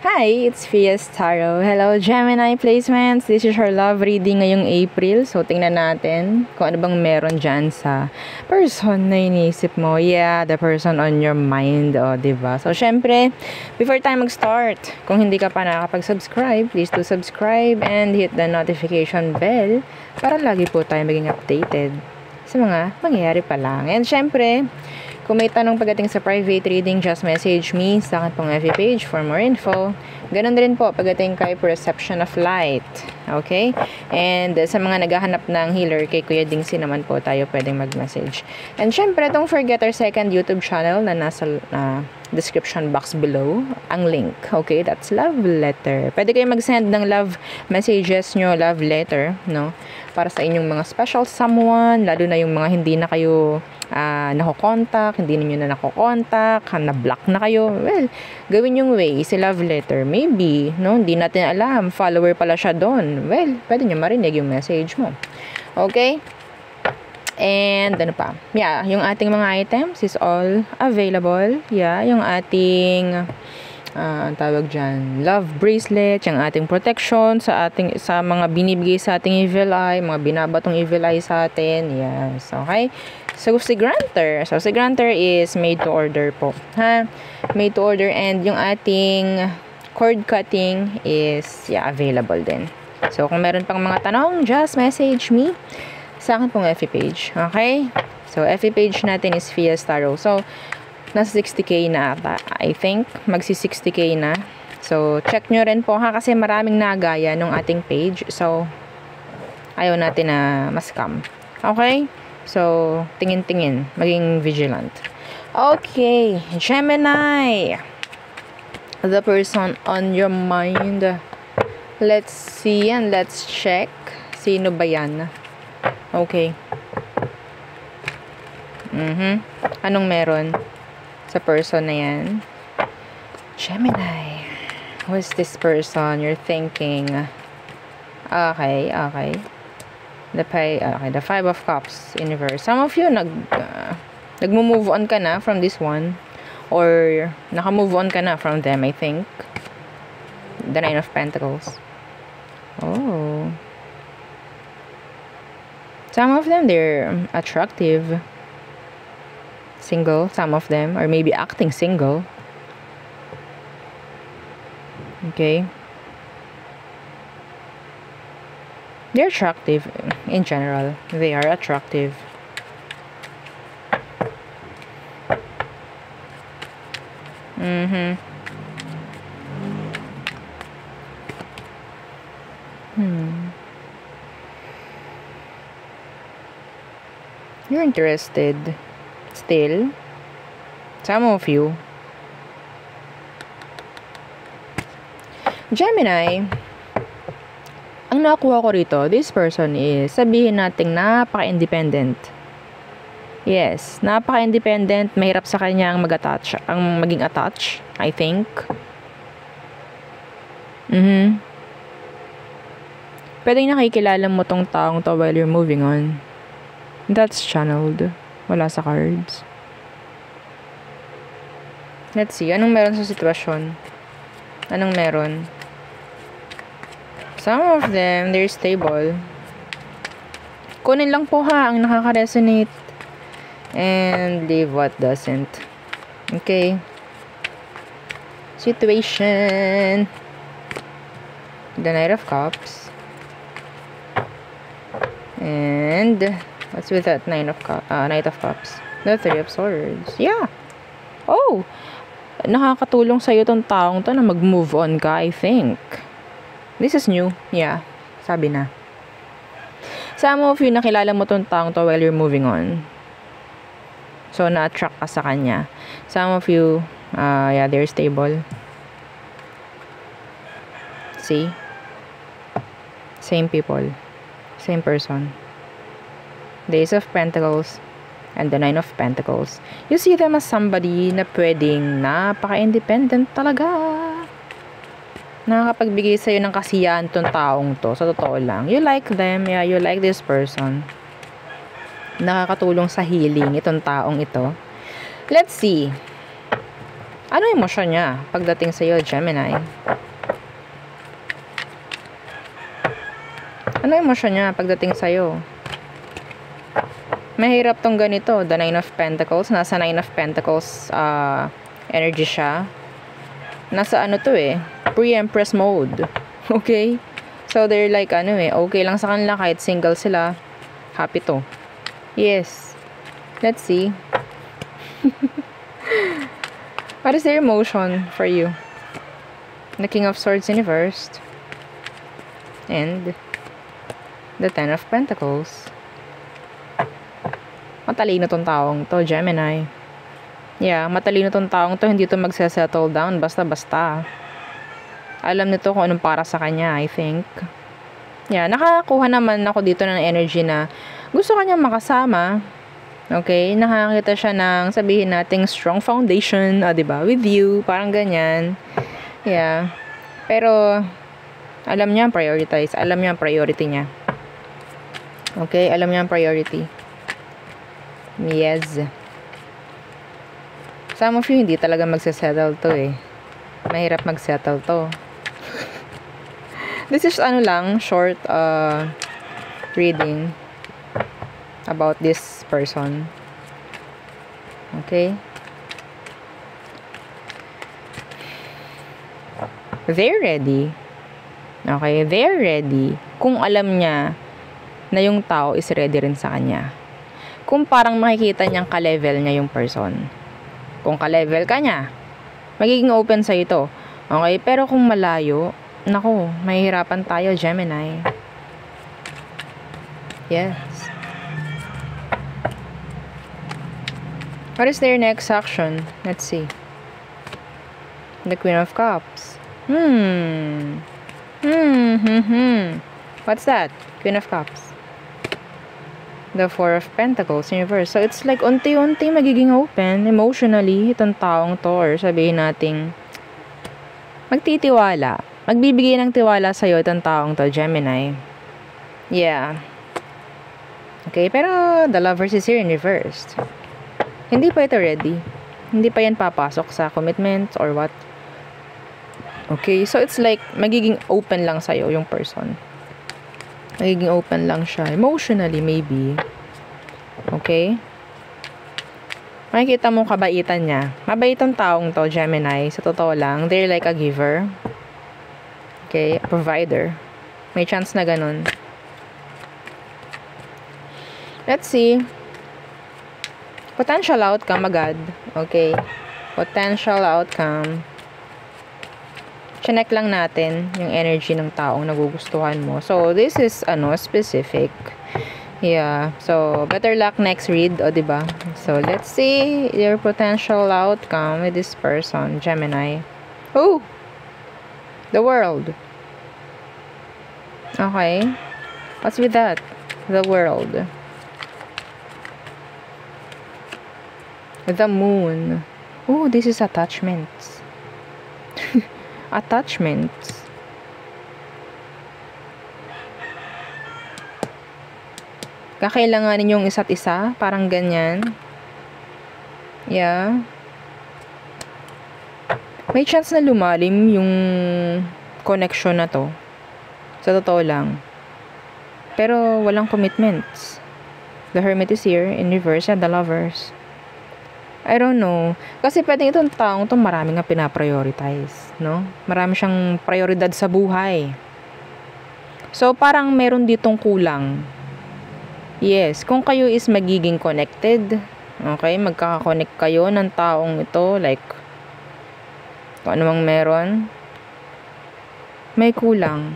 Hi, it's Fias Tarot. Hello, Gemini placements. This is our love reading ngayong April. So, tingnan natin kung ano bang meron dyan sa person na iniisip mo. Yeah, the person on your mind. O, diba? So, syempre, before tayo mag-start, kung hindi ka pa nakakapag-subscribe, please do subscribe and hit the notification bell para lagi po tayo maging updated sa mga mangyayari pa lang. And syempre, kung may tanong pagdating sa private reading, just message me sa akin pong FB page for more info. Ganon din po pagdating kay Perception of Light. Okay? And sa mga naghahanap ng healer, kay Kuya Dingsi naman po tayo pwedeng mag-message. And syempre, don't forget our second YouTube channel na nasa description box below. Ang link. Okay? That's Love Letter. Pwede kayo mag-send ng love messages nyo, love letter, no? Para sa inyong mga special someone, lalo na yung mga hindi na kayo nakokontak, hindi ninyo na nakokontak, na-block na kayo. Well, gawin yung way, si love letter. Maybe, no? Hindi natin alam. Follower pala siya doon. Well, pwede nyo marinig yung message mo. Okay? And, ano pa? Yeah, yung ating mga items is all available. Yeah, yung ating ang tawag dyan, love bracelet, yung ating protection sa mga binibigay sa ating evil eye, mga binabatong evil eye sa atin. Yes, okay? So, si Granter. So, si Granter is made to order po. Ha? Made to order. And yung ating cord cutting is, yeah, available din. So, kung meron pang mga tanong, just message me sa akin pong FB page. Okay? So, FB page natin is Fias Tarot. So, nasa 60k na ata. I think, magsi 60k na. So, check nyo rin po ha, kasi maraming nagaya nung ating page. So, ayaw natin na ma-scam. Okay? So, tingin-tingin. Maging vigilant. Okay. Gemini. The person on your mind. Let's see and let's check. Sino ba yan? Okay. Anong meron sa person na yan? Gemini. Who is this person you're thinking? Okay. The Five of Cups universe. Some of you nagmo-move on ka na from this one, or naka-move on ka na from them, I think. The Nine of Pentacles. Oh. Some of them, they're attractive. Single, some of them, or maybe acting single. Okay. They're attractive in general. They are attractive. You're interested. Still, some of you. Gemini, ang nakuha ko rito, this person is, sabihin natin napaka-independent. Yes, napaka-independent, mahirap sa kanya ang maging attach, I think. Pwedeng nakikilala mo tong taong to while you're moving on. That's channeled. Wala sa cards. Let's see. Anong meron sa sitwasyon? Anong meron? Some of them, they're stable. Kunin lang po ha ang nakaka-resonate. And leave what doesn't. Okay. Situation. The Knight of Cups. And what's with that Knight of Cups? The Three of Swords. Yeah. Oh! Nakakatulong sa'yo tong taong to na mag-move on ka, I think. This is new. Yeah. Sabi na. Some of you, nakilala mo tong taong to while you're moving on. So, na-attract ka sa kanya. Some of you, yeah, they're stable. See? Same people. Same person. The Ace of Pentacles and the Nine of Pentacles. You see them as somebody na pwedeng napaka-independent talaga. Nakakapagbigay sa'yo ng kasiyahan tong taong to. Sa totoo lang. You like them. Yeah, you like this person. Nakakatulong sa healing itong taong ito. Let's see. Ano emosyon niya pagdating sa'yo, Gemini? Ano emosyon niya pagdating sa'yo? Mahirap tong ganito. The Nine of Pentacles. Nasa Nine of Pentacles energy siya. Nasa ano to eh. Pre-Empress mode. Okay? So, they're like okay lang sa kanila kahit single sila. Happy to. Yes. Let's see. What is their emotion for you? The King of Swords in reversed. And the Ten of Pentacles. Matalino tong taong to, Gemini. Yeah, matalino tong taong to. Hindi to magse-settle down basta-basta. Alam nito kung anong para sa kanya, I think. Yeah, nakakuha naman ako dito ng energy na gusto kanya makasama. Okay? Nakakita siya ng sabihin nating strong foundation, diba? With you, parang ganyan. Yeah. Pero, alam niya ang prioritize. Alam niya ang priority niya. Okay? Alam niya ang priority. Yes. Some of you, hindi talaga magsasettle to eh. Mahirap magsettle to. This is short reading about this person. Okay? They're ready. Okay? They're ready. Kung alam niya na yung tao is ready rin sa kanya. Kung parang makikita niyang ka-level niya yung person. Kung ka-level ka niya, magiging open sa ito. Okay? Pero kung malayo, naku, mahihirapan tayo, Gemini. Yes. What is their next action? Let's see. The Queen of Cups. What's that? Queen of Cups. The Four of Pentacles in reverse. So, it's like unti-unti magiging open emotionally itong taong to, or sabihin nating magtitiwala. Magbibigay ng tiwala sa'yo itong taong to, Gemini. Yeah. Okay, pero the Lovers is here in reversed. Hindi pa ito ready. Hindi pa yan papasok sa commitment or what. Okay, so it's like magiging open lang sa'yo yung person. Magiging open lang siya. Emotionally, maybe. Okay? Makikita mo kabaitan niya. Mabait ang taong to, Gemini. Sa totoo lang, they're like a giver. Okay? A provider. May chance na ganun. Let's see. Potential outcome agad. Okay? Potential outcome. Chinek lang natin yung energy ng taong nagugustuhan mo. So, this is, specific. Yeah. So, better luck next read, o diba? So, let's see your potential outcome with this person, Gemini. Oh! The World. Okay. What's with that? The World. The Moon. Oh, this is attachments. Attachments. Kakailanganin yung isa't isa. Parang ganyan. Yeah. May chance na lumalim yung connection na to. Sa totoo lang. Pero walang commitments. The Hermit is here in reverse and the Lovers. I don't know. Kasi pwedeng itong taong itong marami nga pinaprioritize, no? Marami siyang prioridad sa buhay. So, parang meron ditong kulang. Yes, kung kayo is magiging connected, okay, magkaka-connect kayo ng taong ito, like, kung ano mang meron, may kulang.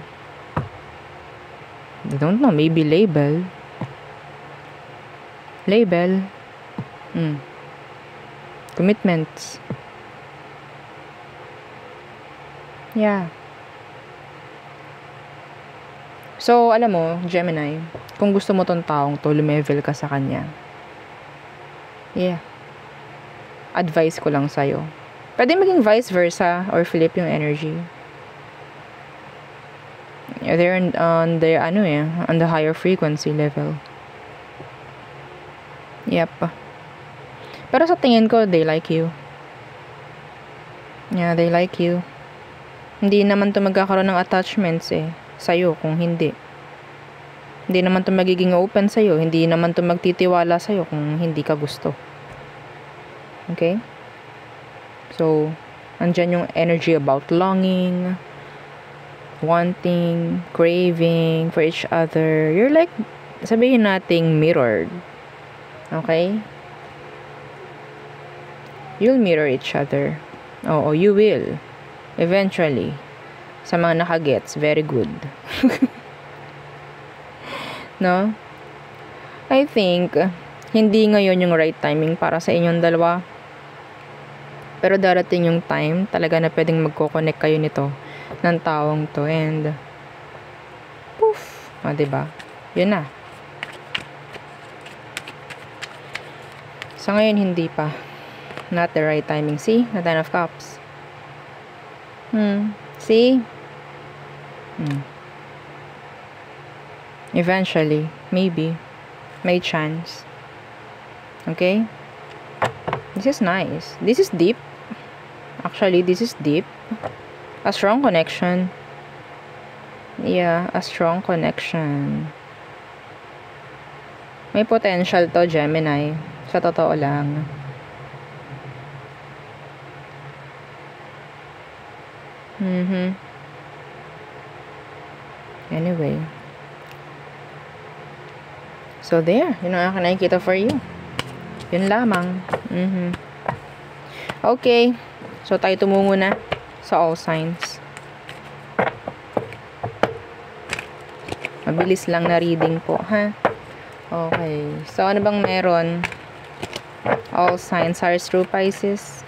I don't know, maybe label. Label. Commitments. Yeah. So, alam mo, Gemini, kung gusto mo tong taong to, lumevel ka sa kanya. Yeah. Advice ko lang sa'yo. Pwede maging vice versa or flip yung energy. They're on the higher frequency level. Yep. Pero sa tingin ko, they like you. Yeah, they like you. Hindi naman to magkakaroon ng attachments sa'yo kung hindi. Hindi naman to magiging open sa'yo. Hindi naman to magtitiwala sa'yo kung hindi ka gusto. Okay? So, andyan yung energy about longing, wanting, craving for each other. You're like, sabihin nating mirrored. Okay? You'll mirror each other. Oo, you will. Eventually. Sa mga nakagets, very good. No? I think, hindi ngayon yung right timing para sa inyong dalawa. Pero darating yung time, talaga na pwedeng magko-connect kayo nito ng taong to. And, poof! Diba? Yun na. Sa ngayon, hindi pa. Not the right timing. See? The Ten of Cups. See? Eventually, maybe, may chance. Okay? This is nice. This is deep. Actually, this is deep. A strong connection. Yeah, a strong connection. May potential to, Gemini. Sa totoo lang. Anyway. So, there. Yun ang aking nakikita for you. Yun lamang. Okay. So, tayo tumungo na sa all signs. Mabilis lang na reading po, ha? Okay. So, ano bang meron? All signs are true, Pisces.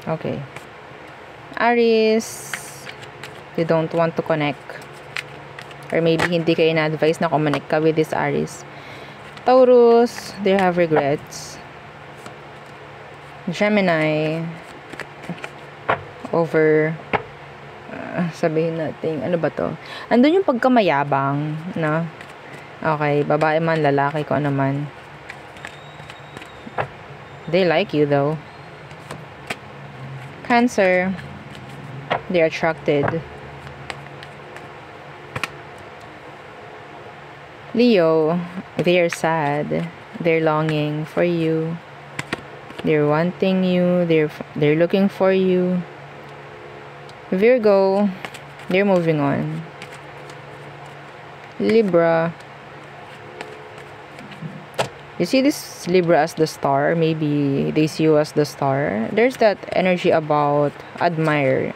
Okay. Aries, you don't want to connect. Or maybe hindi kayo na-advise na connect ka with this Aries. Taurus, they have regrets. Gemini, sabihin natin, ano ba to? Andun yung pagkamayabang, no? Okay, babae man, lalaki ko naman. They like you though. Cancer, they're attracted. Leo, they're sad. They're longing for you. They're wanting you. They're looking for you. Virgo, they're moving on. Libra, you see this Libra as the star. Maybe they see you as the star. There's that energy about admiration.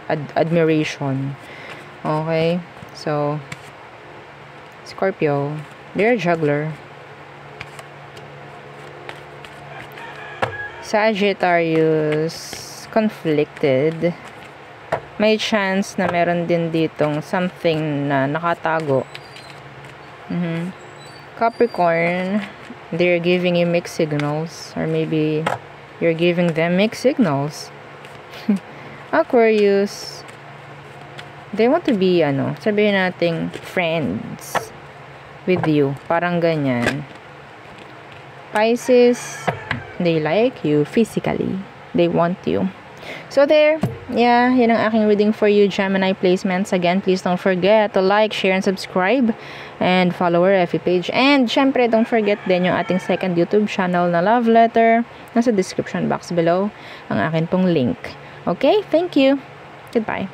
Okay? So, Scorpio, they're a juggler. Sagittarius, conflicted. May chance na meron din ditong something na nakatago. Capricorn, they're giving you mixed signals. Or maybe you're giving them mixed signals. Aquarius, they want to be, sabihin nating friends with you. Parang ganyan. Pisces, they like you physically. They want you. So there, yeah, yun ang aking reading for you, Gemini placements. Again, please don't forget to like, share, and subscribe. And follow our FB page. And syempre, don't forget din yung ating second YouTube channel na Love Letter. Nasa description box below ang akin pong link. Okay? Thank you. Goodbye.